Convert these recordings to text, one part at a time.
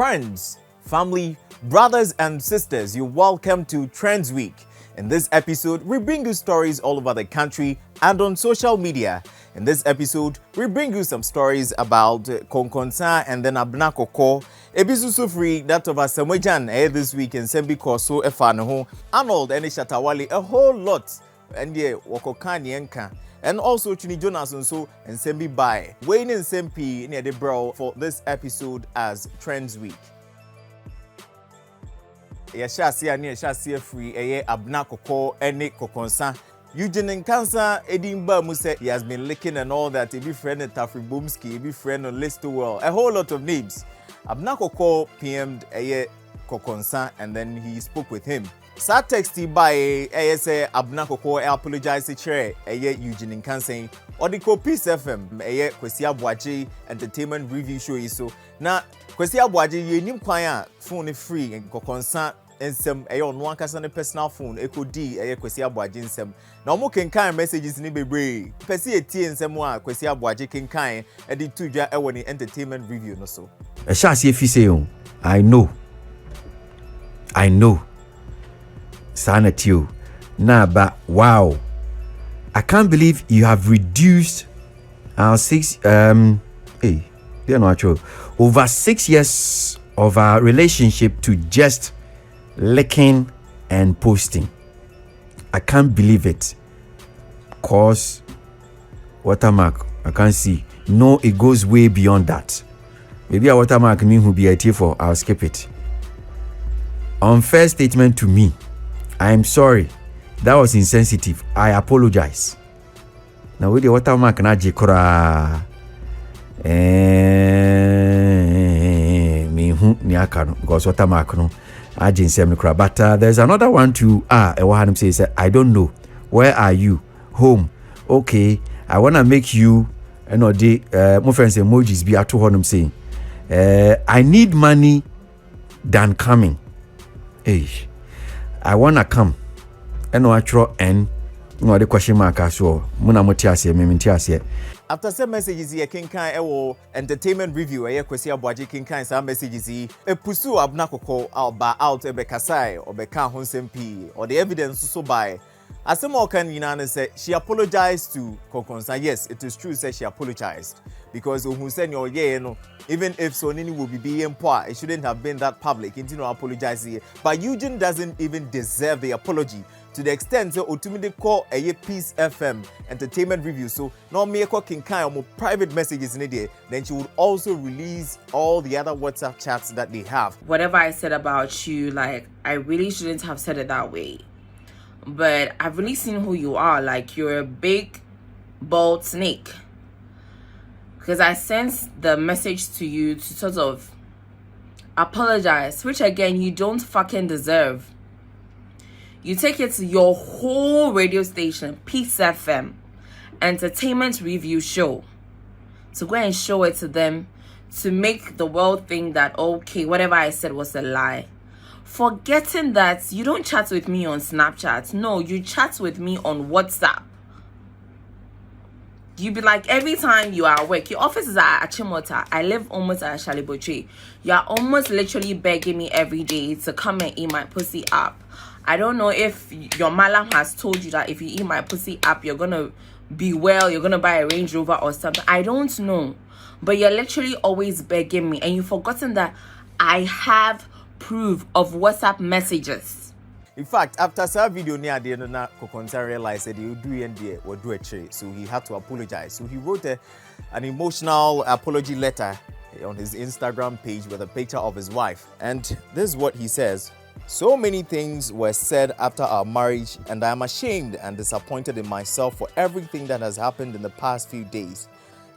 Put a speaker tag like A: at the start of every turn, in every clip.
A: Friends, family, brothers and sisters, you're welcome to Trends Week. In this episode, we bring you stories all over the country and on social media. In this episode, we bring you some stories about Konkonsa and then Abna Koko. Ebisu Sufri, that of Asamojan this week in Sembi Koso Efanaho, Arnold and Shatawali, a whole lot. And yeah, Wakokani Enka. And also Chini Jonas and Sembi Bai. Wayne and Sempi near the bro for this episode as Trends Week. Yashasi and Yashasi free Abna Koko Ene Kokonsa. Eugene Nkansa Edinburgh Muse, he has been licking and all that. He be friend of Tafri Boomski, he be friend of Listowell, a whole lot of names. Abna Koko PM'd Kokonsa and then he spoke with him. Sa texty by say Abna Koko apologize to chair Eugene Nkansa or the Peace FM Kwesi Abuaji entertainment review show iso. Na Kwesi Abuaji ye nim kwan phone free and Kokonsa ensem on one kasa personal phone ekodi Kwesi Abuaji ensem. Na omo kenkan messages ni bebre. Pesi etie ensem a Kwesi Abuaji kenkan e di tudwa e woni entertainment review no so.
B: E sha se fi say o. I know. Sanatio. Nah, but wow. I can't believe you have reduced our over 6 years of our relationship to just licking and posting. I can't believe it. Cause watermark, I can't see. No, it goes way beyond that. Maybe a watermark mean who be a for, I'll skip it. Unfair statement to me. I am sorry. That was insensitive. I apologize. Now with the watermark na jikora me hu ni aka no because watermark no ajinsem kra. But there's another one too. Ewahanum says I don't know. Where are you? Home. Okay. I wanna make you my friends emojis be at honum saying I need money than coming. Hey. I wanna come. No actual N. No the question mark as well. Muna motiase, mementiase.
A: After some messages here, Kinkai ewo entertainment review Kwesi Abuaji Kinkai some messages he pursue Abna Koko out ebekasai or beka honsempi or the evidence so by. Asemo kan yinana say she apologized to Kokonsa. Yes, it is true say she apologized because who said no even if Sonini will be being poor, it shouldn't have been that public. It no apologize here. But Eugene doesn't even deserve the apology to the extent so ultimately call a Peace FM entertainment review. So no me ko kinkai or private messages in there. Then she would also release all the other WhatsApp chats that they have.
C: Whatever I said about you, like I really shouldn't have said it that way. But I've really seen who you are. Like you're a big, bald snake. Because I sent the message to you to sort of apologize, which again, you don't fucking deserve. You take it to your whole radio station, Peace FM, entertainment review show, to go and show it to them, to make the world think that, okay, whatever I said was a lie. Forgetting that you don't chat with me on Snapchat. No, you chat with me on WhatsApp. You be like, every time you are at work, your office is at Achimota. I live almost at Shaliboche. You are almost literally begging me every day to come and eat my pussy up. I don't know if your malam has told you that if you eat my pussy up, you're going to be well, you're going to buy a Range Rover or something. I don't know. But you're literally always begging me. And you've forgotten that I have proof of WhatsApp messages.
A: In fact, after that video near the end, Kokonsa realized that he would do it or do a trade, so he had to apologize. So he wrote an emotional apology letter on his Instagram page with a picture of his wife. And this is what he says. So many things were said after our marriage, and I am ashamed and disappointed in myself for everything that has happened in the past few days.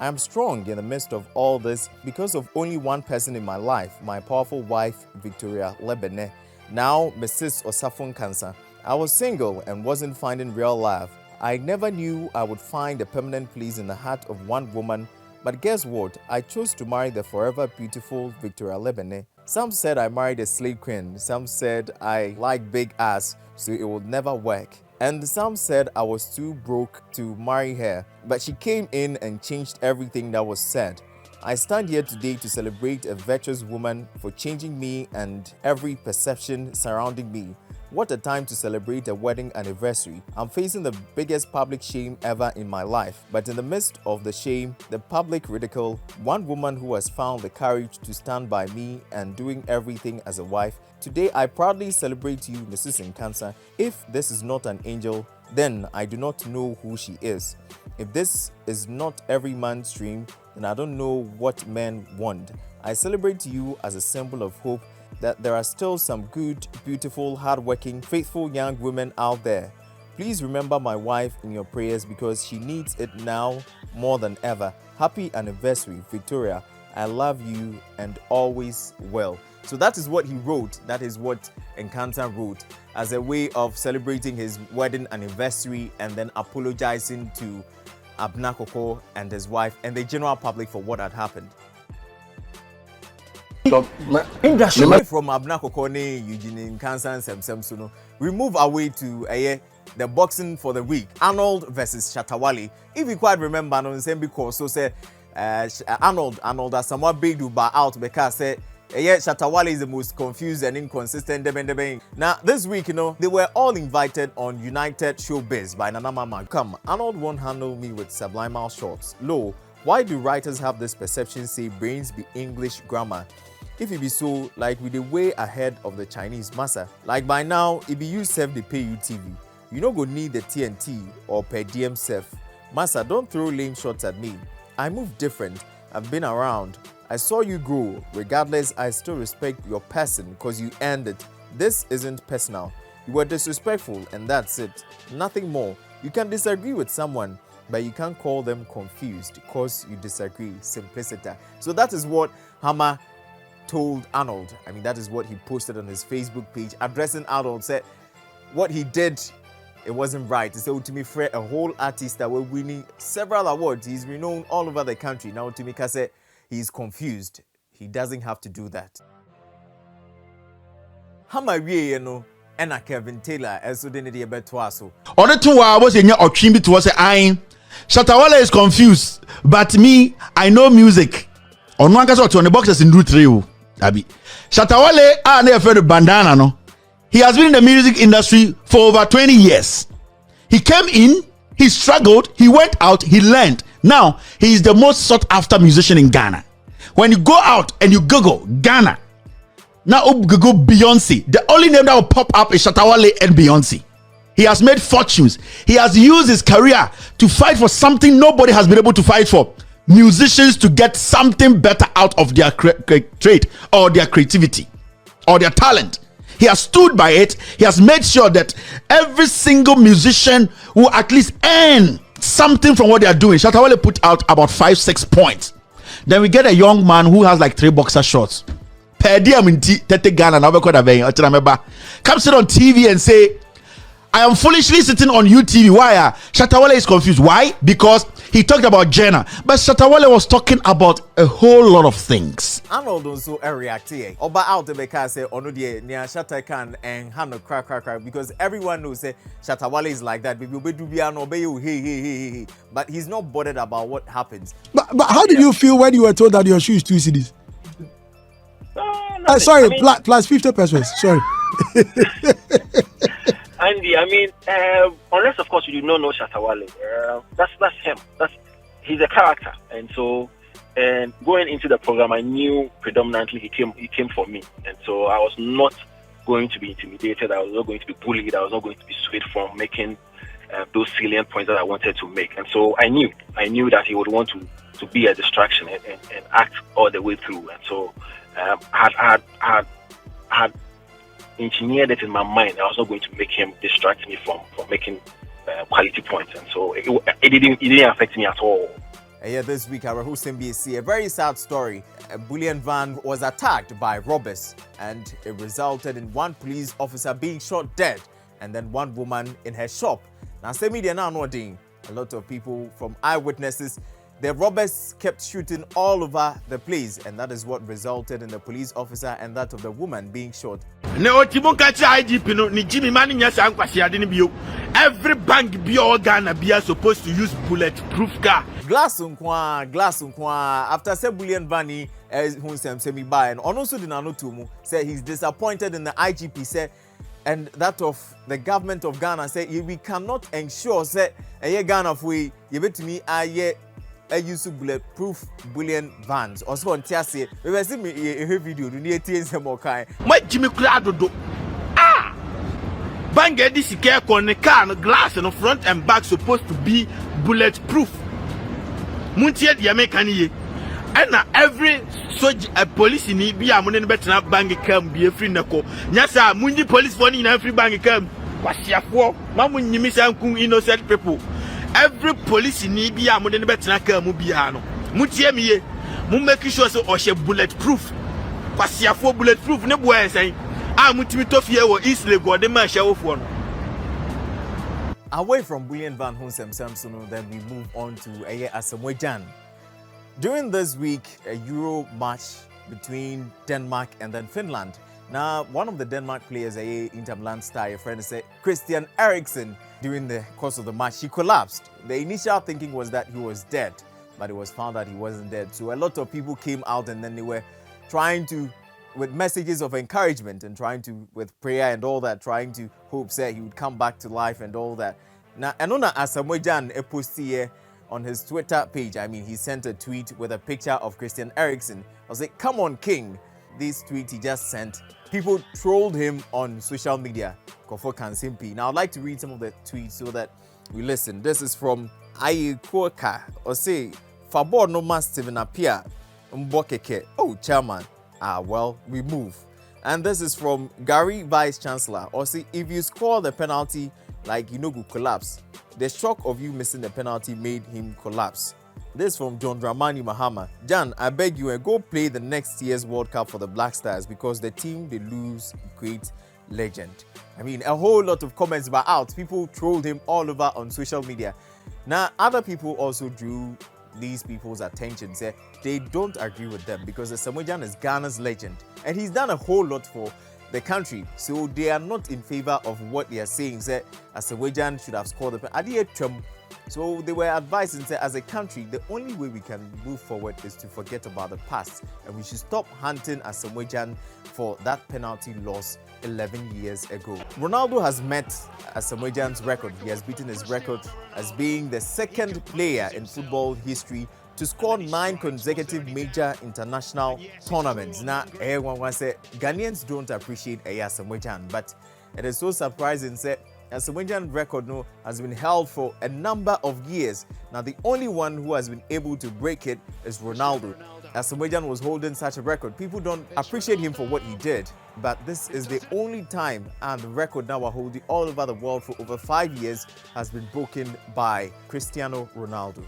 A: I am strong in the midst of all this because of only one person in my life, my powerful wife, Victoria Lebene, now Mrs. Osafo Nkansa. I was single and wasn't finding real love. I never knew I would find a permanent place in the heart of one woman, but guess what? I chose to marry the forever beautiful Victoria Lebene. Some said I married a slave queen, some said I like big ass, so it would never work. And some said I was too broke to marry her, but she came in and changed everything that was said. I stand here today to celebrate a virtuous woman for changing me and every perception surrounding me. What a time to celebrate a wedding anniversary. I'm facing the biggest public shame ever in my life. But in the midst of the shame, the public ridicule, one woman who has found the courage to stand by me and doing everything as a wife, today I proudly celebrate you, Mrs. Nkansah. If this is not an angel, then I do not know who she is. If this is not every man's dream, then I don't know what men want. I celebrate you as a symbol of hope that there are still some good, beautiful, hardworking, faithful young women out there. Please remember my wife in your prayers because she needs it now more than ever. Happy anniversary, Victoria. I love you and always well. So that is what he wrote. That is what Nkansah wrote as a way of celebrating his wedding anniversary and then apologizing to Abena Kokor and his wife and the general public for what had happened. Away from Abena Kokor ne Eugene Nkansah and Semsem Suno, we move away to the boxing for the week. Arnold versus Shatta Wale. If you quite remember, no same because so say Arnold as someone big do bar out because say Shatta Wale is the most confused and inconsistent debeng. Now this week, they were all invited on United Showbiz by Nana Mama. Come, Arnold won't handle me with subliminal shots. Lo, why do writers have this perception say brains be English grammar? If it be so, like we the way ahead of the Chinese massa. Like by now, if you self the pay you TV, you no go need the TNT or per diem self. Massa, don't throw lame shots at me. I move different. I've been around. I saw you grow. Regardless, I still respect your person because you earned it. This isn't personal. You were disrespectful and that's it. Nothing more. You can disagree with someone, but you can't call them confused because you disagree. Simplicity. So that is what Hammer told Arnold. I mean, that is what he posted on his Facebook page addressing Arnold. Said what he did, it wasn't right. He said to me, Fred, a whole artist that were winning several awards. He's renowned all over the country. Now to me, said he's confused. He doesn't have to do that. Hammer, and Kevin Taylor, as so didn't be to us.
D: On the 2 hours in your Ochimbi to us, Shatta Wale is confused, but me, I know music. On one case, on the boxes in Route 3. Abi. Shatta Wale, never heard of bandana, no. He has been in the music industry for over 20 years. He came in, he struggled, he went out, he learned. Now, he is the most sought after musician in Ghana. When you go out and you Google Ghana, now Google Beyonce, the only name that will pop up is Shatta Wale and Beyonce. He has made fortunes. He has used his career to fight for something nobody has been able to fight for. Musicians to get something better out of their trade or their creativity or their talent. He has stood by it. He has made sure that every single musician will at least earn something from what they are doing. Shatta Wale put out about 5-6 points. Then we get a young man who has like 3 boxer shorts. Per diem in Tete Ghana, now come sit on TV and say, I am foolishly sitting on UTV. Why? Shatta Wale is confused. Why? Because he talked about Jenna, but Shatta Wale was talking about a whole lot of things.
A: Arnold also reacted. Oba out the because say ono die near Shatta can and Hano crack because everyone knows say Shatta Wale is like that. But he's not bothered about what happens.
E: But how did you feel when you were told that your shoe is 2 cedis? Sorry, I mean, plus 50 pesos. Sorry.
F: Andy, I mean, unless of course you do not know Shatta Wale, that's him. He's a character, and so going into the program, I knew predominantly he came for me, and so I was not going to be intimidated. I was not going to be bullied. I was not going to be swayed from making those salient points that I wanted to make, and so I knew that he would want to be a distraction and act all the way through, and so I had engineered it in my mind. I was not going to make him distract me from making quality points, and so it didn't affect me at all.
A: Yeah, this week our host MBC, a very sad story. A bullion van was attacked by robbers, and it resulted in 1 police officer being shot dead, and then 1 woman in her shop. Now, say media now nodding. A lot of people from eyewitnesses. The robbers kept shooting all over the place, and that is what resulted in the police officer and that of the woman being shot.
G: Ne otimo catch IGP no ni Jimmy man nya san kwase ade ne bio. Every bank be organ be supposed to use bulletproof car.
A: Glass unkwa after say bullion vanny who semi buy and also did not to mu say he's disappointed in the IGP say and that of the government of Ghana say we cannot ensure say a Ghana we you bet me use bulletproof bullion vans also on tiase we see me a video do near TNC more kind
G: my Jimmy Clado ah bang this care con the car and glass and front and back supposed to be bulletproof muntie the American and every police in be a money better bang cam be a free nako nyasa mundi police for in every bang cam kwasiafo mamu nyimi sankun innocent people. Every police in Libya, more than better, Mubiano. Mutie me, mu make sure so or she bulletproof. Pasia for bulletproof, no boy saying, ah, Mutimitofi or East Lego, the man shall one.
A: Away from Bullion Van Hunsem Samson, then we move on to Asamoah Gyan. During this week, a Euro match between Denmark and then Finland. Now, one of the Denmark players, Inter Milan star, a friend said, Christian Eriksen, during the course of the match, he collapsed. The initial thinking was that he was dead, but it was found that he wasn't dead. So a lot of people came out and then they were trying to, with messages of encouragement and trying to, with prayer and all that, trying to hope that he would come back to life and all that. Now, Anona Asamoah Gyan posted here on his Twitter page. I mean, he sent a tweet with a picture of Christian Eriksen. I was like, come on, King. This tweet he just sent, people trolled him on social media. Kofo Kansimpi. Now I'd like to read some of the tweets so that we listen. This is from Ayikoka. Or say, Fabor no mas Steven Apia Mbokeke. Oh, chairman. Well, we move. And this is from Gary Vice Chancellor. Or say, if you score the penalty like Inogu collapse, the shock of you missing the penalty made him collapse. This from John Dramani Mahama. Jan, I beg you, go play the next year's World Cup for the Black Stars because the team they lose great legend. I mean, a whole lot of comments were out. People trolled him all over on social media. Now, other people also drew these people's attention. Say they don't agree with them because Asamoah Gyan is Ghana's legend and he's done a whole lot for the country. So they are not in favor of what they are saying. Say Asamoah Gyan should have scored the penalty. So they were advising that as a country, the only way we can move forward is to forget about the past. And we should stop hunting Asamoah Gyan for that penalty loss 11 years ago. Ronaldo has met Asamoah Gyan's record. He has beaten his record as being the second player in football history to score 9 consecutive major international tournaments. Now, everyone said Ghanaians don't appreciate Asamoah Gyan, but it is so surprising that Asamoah Gyan's record has been held for a number of years. Now, the only one who has been able to break it is Ronaldo. Asamoah Gyan was holding such a record. People don't appreciate him for what he did, but this is the only time, and the record now are holding all over the world for over 5 years has been broken by Cristiano Ronaldo.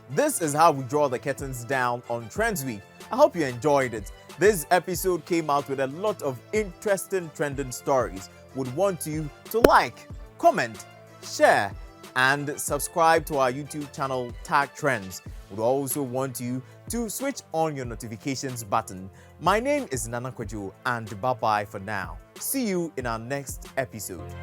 A: This is how we draw the curtains down on Trends Week. I hope you enjoyed it. This episode came out with a lot of interesting trending stories. Would want you to like, comment, share, and subscribe to our YouTube channel Tag Trends. Would also want you to switch on your notifications button. My name is Nana Kwajo, and bye-bye for now. See you in our next episode.